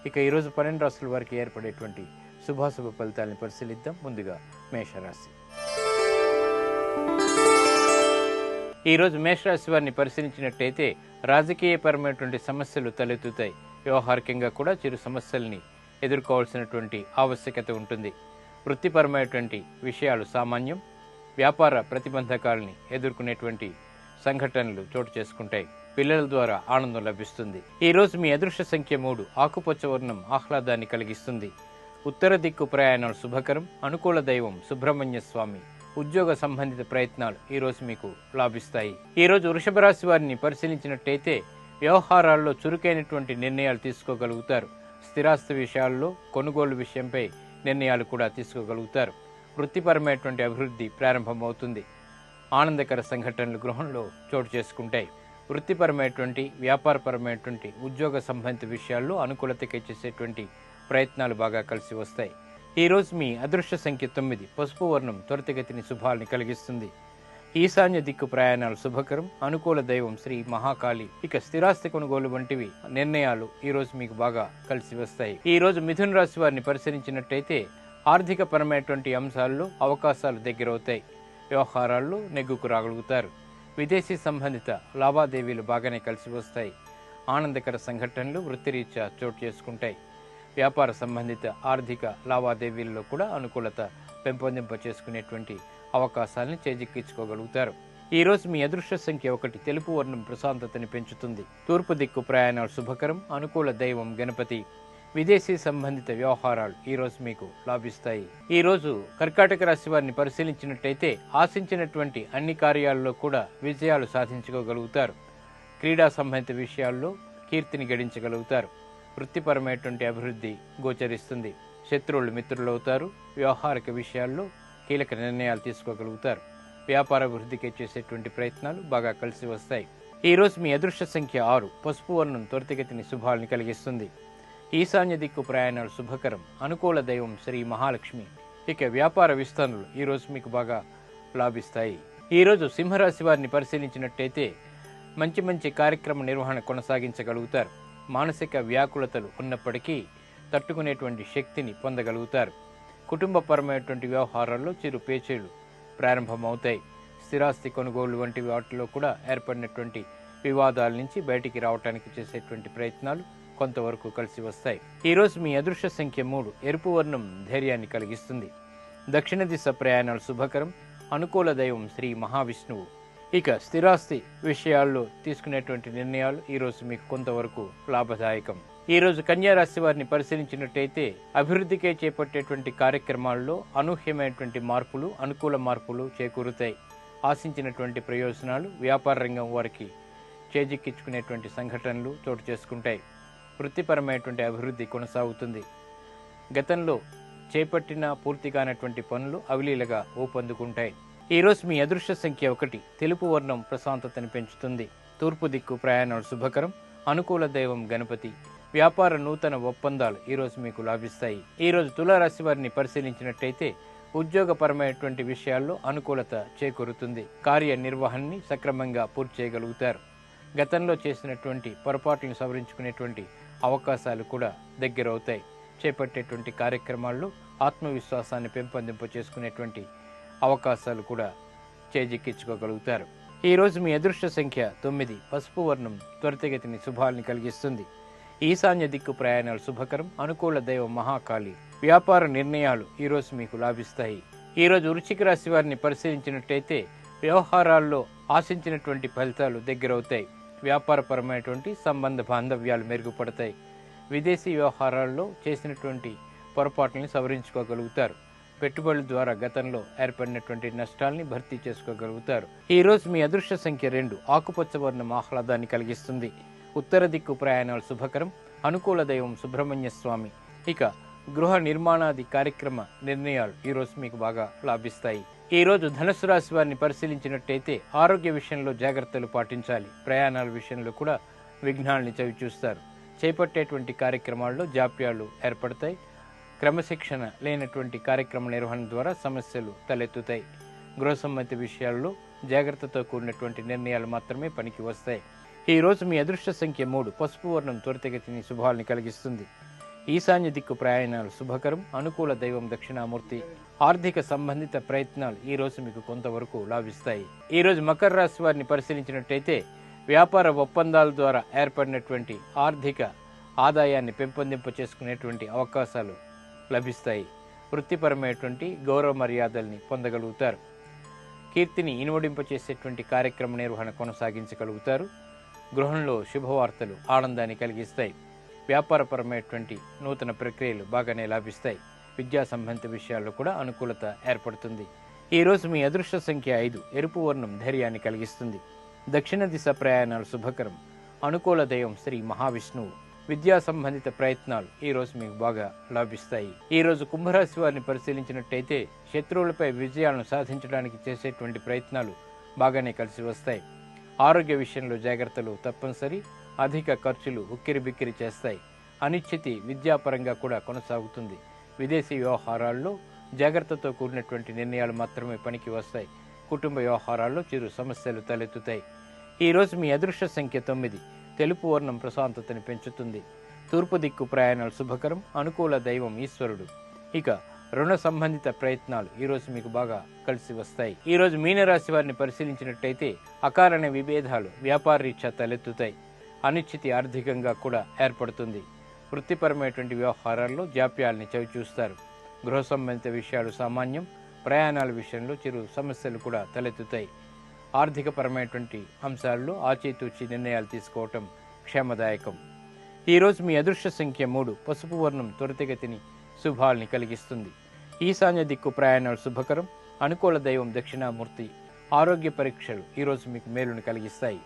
ఇక ఈరోజు 12 రాశుల వారికి ఏర్పడేటువంటి శుభాశుభ ఫలితాలను పరిశీలిద్దాం. ముందుగా మేషరాశి. ఈరోజు మేషరాశి వారిని పరిశీలించినట్టయితే రాజకీయపరమైనటువంటి సమస్యలు తలెత్తుతాయి. వ్యవహారికంగా కూడా చిరు సమస్యల్ని ఎదుర్కోవాల్సినటువంటి ఆవశ్యకత ఉంటుంది. వృత్తిపరమైనటువంటి విషయాలు సామాన్యం. వ్యాపార ప్రతిబంధకాలని ఎదుర్కొనేటువంటి సంఘటనలు చోటు చేసుకుంటాయి. పిల్లల ద్వారా ఆనందం లభిస్తుంది. ఈరోజు మీ అదృష్ట సంఖ్య 3. ఆకుపచ్చ వర్ణం ఆహ్లాదాన్ని కలిగిస్తుంది. ఉత్తర దిక్కు ప్రయాణాలు శుభకరం. అనుకూల దైవం సుబ్రహ్మణ్య స్వామి. ఉద్యోగ సంబంధిత ప్రయత్నాలు ఈరోజు మీకు లాభిస్తాయి. ఈరోజు వృషభ రాశి వారిని పరిశీలించినట్టయితే వ్యవహారాల్లో చురుకైనటువంటి నిర్ణయాలు తీసుకోగలుగుతారు. స్థిరాస్తి విషయాల్లో కొనుగోలు విషయంపై నిర్ణయాలు కూడా తీసుకోగలుగుతారు. వృత్తిపరమైనటువంటి అభివృద్ధి ప్రారంభమవుతుంది. ఆనందకర సంఘటనలు గృహంలో చోటు చేసుకుంటాయి. వృత్తిపరమైనటువంటి వ్యాపారపరమైనటువంటి ఉద్యోగ సంబంధిత విషయాల్లో అనుకూలతకి చేసేటువంటి ప్రయత్నాలు బాగా కలిసి వస్తాయి. ఈరోజు మీ అదృష్ట సంఖ్య 9. పసుపు వర్ణం త్వరితగతిని శుభాల్ని కలిగిస్తుంది. ఈశాన్య దిక్కు ప్రయాణాలు శుభకరం. అనుకూల దైవం శ్రీ మహాకాళి. ఇక స్థిరాస్తి కొనుగోలు వంటివి నిర్ణయాలు ఈరోజు మీకు బాగా కలిసి వస్తాయి. ఈ రోజు మిథున రాశి వారిని పరిశీలించినట్టయితే ఆర్థిక పరమైనటువంటి అంశాల్లో అవకాశాలు దగ్గరవుతాయి. వ్యవహారాల్లో నెగ్గుకు రాగలుగుతారు. విదేశీ సంబంధిత లావాదేవీలు బాగానే కలిసి వస్తాయి. ఆనందకర సంఘటనలు వృత్తిరీత్యా చోటు చేసుకుంటాయి. వ్యాపార సంబంధిత ఆర్థిక లావాదేవీల్లో కూడా అనుకూలత పెంపొందింప చేసుకునేటువంటి అవకాశాలను చేజిక్కించుకోగలుగుతారు. ఈరోజు మీ అదృష్ట సంఖ్య 1. తెలుపు వర్ణం ప్రశాంతతని పెంచుతుంది. తూర్పు దిక్కు ప్రయాణాలు శుభకరం. అనుకూల దైవం గణపతి. విదేశీ సంబంధిత వ్యవహారాలు ఈరోజు మీకు లాభిస్తాయి. ఈరోజు కర్కాటక రాశి వారిని పరిశీలించినట్టయితే ఆశించినటువంటి అన్ని కార్యాల్లో కూడా విజయాలు సాధించుకోగలుగుతారు. క్రీడా సంబంధిత విషయాల్లో కీర్తిని గడించగలుగుతారు. వృత్తిపరమైనటువంటి అభివృద్ధి గోచరిస్తుంది. శత్రువులు మిత్రులవుతారు. వ్యవహారిక విషయాల్లో కీలక నిర్ణయాలు తీసుకోగలుగుతారు. వ్యాపార అభివృద్ధికి చేసేటువంటి ప్రయత్నాలు బాగా కలిసి వస్తాయి. ఈరోజు మీ అదృష్ట సంఖ్య 6. పసుపు వర్ణం త్వరితగతిని శుభాల్ని కలిగిస్తుంది. ఈశాన్య దిక్కు ప్రయాణాలు శుభకరం. అనుకూల దైవం శ్రీ మహాలక్ష్మి. ఇక వ్యాపార విస్తరణలు ఈరోజు మీకు బాగా లాభిస్తాయి. ఈరోజు సింహరాశి వారిని పరిశీలించినట్టయితే మంచి కార్యక్రమ నిర్వహణ కొనసాగించగలుగుతారు. మానసిక వ్యాకులతలు ఉన్నప్పటికీ తట్టుకునేటువంటి శక్తిని పొందగలుగుతారు. కుటుంబపరమైనటువంటి వ్యవహారాల్లో చిరు పేచీలు ప్రారంభమవుతాయి. స్థిరాస్తి కొనుగోలు వంటి వాటిలో కూడా ఏర్పడినటువంటి వివాదాల నుంచి బయటికి రావడానికి చేసేటువంటి ప్రయత్నాలు కొంతవరకు కలిసి వస్తాయి. ఈరోజు మీ అదృష్ట సంఖ్య 3. ఎరుపు వర్ణం ధైర్యాన్ని కలిగిస్తుంది. దక్షిణ దిశ ప్రయాణాలు శుభకరం. అనుకూల దైవం శ్రీ మహావిష్ణువు. ఇక స్థిరాస్తి విషయాల్లో తీసుకునేటువంటి నిర్ణయాలు ఈరోజు మీకు కొంతవరకు లాభదాయకం. ఈరోజు కన్యా రాశి వారిని పరిశీలించినట్టయితే అభివృద్ధికే చేపట్టేటువంటి కార్యక్రమాల్లో అనూహ్యమైనటువంటి మార్పులు, అనుకూల మార్పులు చేకూరుతాయి. ఆశించినటువంటి ప్రయోజనాలు వ్యాపార రంగం వారికి చేజిక్కించుకునేటువంటి సంఘటనలు చోటు చేసుకుంటాయి. వృత్తిపరమైనటువంటి అభివృద్ధి కొనసాగుతుంది. గతంలో చేపట్టిన పూర్తి కానటువంటి పనులు అవలీలగా ఊపందుకుంటాయి. ఈరోజు మీ అదృష్ట సంఖ్య 1. తెలుపు వర్ణం ప్రశాంతతని పెంచుతుంది. తూర్పు దిక్కు ప్రయాణాలు శుభకరం. అనుకూల దైవం గణపతి. వ్యాపార నూతన ఒప్పందాలు ఈరోజు మీకు లాభిస్తాయి. ఈరోజు తులారాశి వారిని పరిశీలించినట్టయితే ఉద్యోగపరమైనటువంటి విషయాల్లో అనుకూలత చేకూరుతుంది. కార్యనిర్వహణని సక్రమంగా పూర్తి చేయగలుగుతారు. గతంలో చేసినటువంటి పొరపాట్లను సవరించుకునేటువంటి అవకాశాలు కూడా దగ్గరవుతాయి. చేపట్టేటువంటి కార్యక్రమాల్లో ఆత్మవిశ్వాసాన్ని పెంపొందింప చేసుకునేటువంటి అవకాశాలు కూడా చేజిక్కించుకోగలుగుతారు. ఈరోజు మీ అదృష్ట సంఖ్య 9. పసుపు వర్ణం త్వరితగతిని శుభాల్ని కలిగిస్తుంది. ఈశాన్య దిక్కు ప్రయాణాలు శుభకరం. అనుకూల దైవం మహాకాళి. వ్యాపార నిర్ణయాలు ఈరోజు మీకు లాభిస్తాయి. ఈరోజు వృశ్చిక రాశి వారిని పరిశీలించినట్టయితే వ్యవహారాల్లో ఆశించినటువంటి ఫలితాలు దగ్గరవుతాయి. వ్యాపారపరమైనటువంటి సంబంధ బాంధవ్యాలు మెరుగుపడతాయి. విదేశీ వ్యవహారాల్లో చేసినటువంటి పొరపాట్లని సవరించుకోగలుగుతారు. పెట్టుబడుల ద్వారా గతంలో ఏర్పడినటువంటి నష్టాల్ని భర్తీ చేసుకోగలుగుతారు. ఈరోజు మీ అదృష్ట సంఖ్య 2. ఆకుపచ్చ వర్ణం ఆహ్లాదాన్ని కలిగిస్తుంది. ఉత్తర దిక్కు ప్రయాణాలు శుభకరం. అనుకూల దైవం సుబ్రహ్మణ్య స్వామి. ఇక గృహ నిర్మాణాది కార్యక్రమ నిర్ణయాలు ఈరోజు మీకు బాగా లాభిస్తాయి. ఈరోజు ధనుసు రాశి వారిని పరిశీలించినట్టయితే ఆరోగ్య విషయంలో జాగ్రత్తలు పాటించాలి. ప్రయాణాల విషయంలో కూడా విఘ్నాల్ని చవిచూస్తారు. చేపట్టేటువంటి కార్యక్రమాల్లో జాప్యాలు ఏర్పడతాయి. క్రమశిక్షణ లేనటువంటి కార్యక్రమ నిర్వహణ ద్వారా సమస్యలు తలెత్తుతాయి. గృహ సంబంధిత విషయాల్లో జాగ్రత్తతో కూడినటువంటి నిర్ణయాలు మాత్రమే పనికి వస్తాయి. ఈ రోజు మీ అదృష్ట సంఖ్య 3. పసుపు వర్ణం త్వరితగతిని శుభాల్ని కలిగిస్తుంది. ఈశాన్య దిక్కు ప్రయాణాలు శుభకరం. అనుకూల దైవం దక్షిణామూర్తి. ఆర్థిక సంబంధిత ప్రయత్నాలు ఈ రోజు మీకు కొంతవరకు లాభిస్తాయి. ఈ రోజు మకర రాశి వారిని పరిశీలించినట్టయితే వ్యాపార ఒప్పందాల ద్వారా ఏర్పడినటువంటి ఆర్థిక ఆదాయాన్ని పెంపొందింప చేసుకునేటువంటి అవకాశాలు లభిస్తాయి. వృత్తిపరమైనటువంటి గౌరవ మర్యాదల్ని పొందగలుగుతారు. కీర్తిని ఇనువడింపచేసేటువంటి కార్యక్రమ నిర్వహణ కొనసాగించగలుగుతారు. గృహంలో శుభవార్తలు ఆనందాన్ని కలిగిస్తాయి. వ్యాపారపరమైనటువంటి నూతన ప్రక్రియలు బాగానే లాభిస్తాయి. విద్యా సంబంధిత విషయాల్లో కూడా అనుకూలత ఏర్పడుతుంది. ఈరోజు మీ అదృష్ట సంఖ్య 5. ఎరుపు వర్ణం ధైర్యాన్ని కలిగిస్తుంది. దక్షిణ దిశ ప్రయాణాలు శుభకరం. అనుకూల దైవం శ్రీ మహావిష్ణువు. విద్యా సంబంధిత ప్రయత్నాలు ఈ రోజు మీకు బాగా లాభిస్తాయి. ఈ రోజు కుంభరాశి వారిని పరిశీలించినట్టయితే శత్రువులపై విజయాలను సాధించడానికి చేసేటువంటి ప్రయత్నాలు బాగానే కలిసి వస్తాయి. ఆరోగ్య విషయంలో జాగ్రత్తలు తప్పనిసరి. అధిక ఖర్చులు ఉక్కిరిబిక్కిరి చేస్తాయి. అనిశ్చితి విద్యాపరంగా కూడా కొనసాగుతుంది. విదేశీ వ్యవహారాల్లో జాగ్రత్తతో కూడినటువంటి నిర్ణయాలు మాత్రమే పనికి వస్తాయి. కుటుంబ వ్యవహారాల్లో చిరు సమస్యలు తలెత్తుతాయి. ఈరోజు మీ అదృష్ట సంఖ్య 9. తెలుపు వర్ణం ప్రశాంతతని పెంచుతుంది. తూర్పు దిక్కు ప్రయాణాలు శుభకరం. అనుకూల దైవం ఈశ్వరుడు. ఇక రుణ సంబంధిత ప్రయత్నాలు ఈరోజు మీకు బాగా కలిసి వస్తాయి. ఈరోజు మీనరాశి వారిని పరిశీలించినట్టయితే అకారణ విభేదాలు వ్యాపార రీత్యా తలెత్తుతాయి. అనిశ్చితి ఆర్థికంగా కూడా ఏర్పడుతుంది. వృత్తిపరమైనటువంటి వ్యవహారాల్లో జాప్యాలని చవిచూస్తారు. గృహ సంబంధిత విషయాలు సామాన్యం. ప్రయాణాల విషయంలో చిరు సమస్యలు కూడా తలెత్తుతాయి. ఆర్థికపరమైనటువంటి అంశాల్లో ఆచితూచి నిర్ణయాలు తీసుకోవటం క్షేమదాయకం. ఈరోజు మీ అదృష్ట సంఖ్య 3. పసుపు వర్ణం త్వరితగతిని శుభాల్ని కలిగిస్తుంది. ఈశాన్య దిక్కు ప్రయాణాలు శుభకరం. అనుకూల దైవం దక్షిణామూర్తి. ఆరోగ్య పరీక్షలు ఈరోజు మీకు మేలును కలిగిస్తాయి.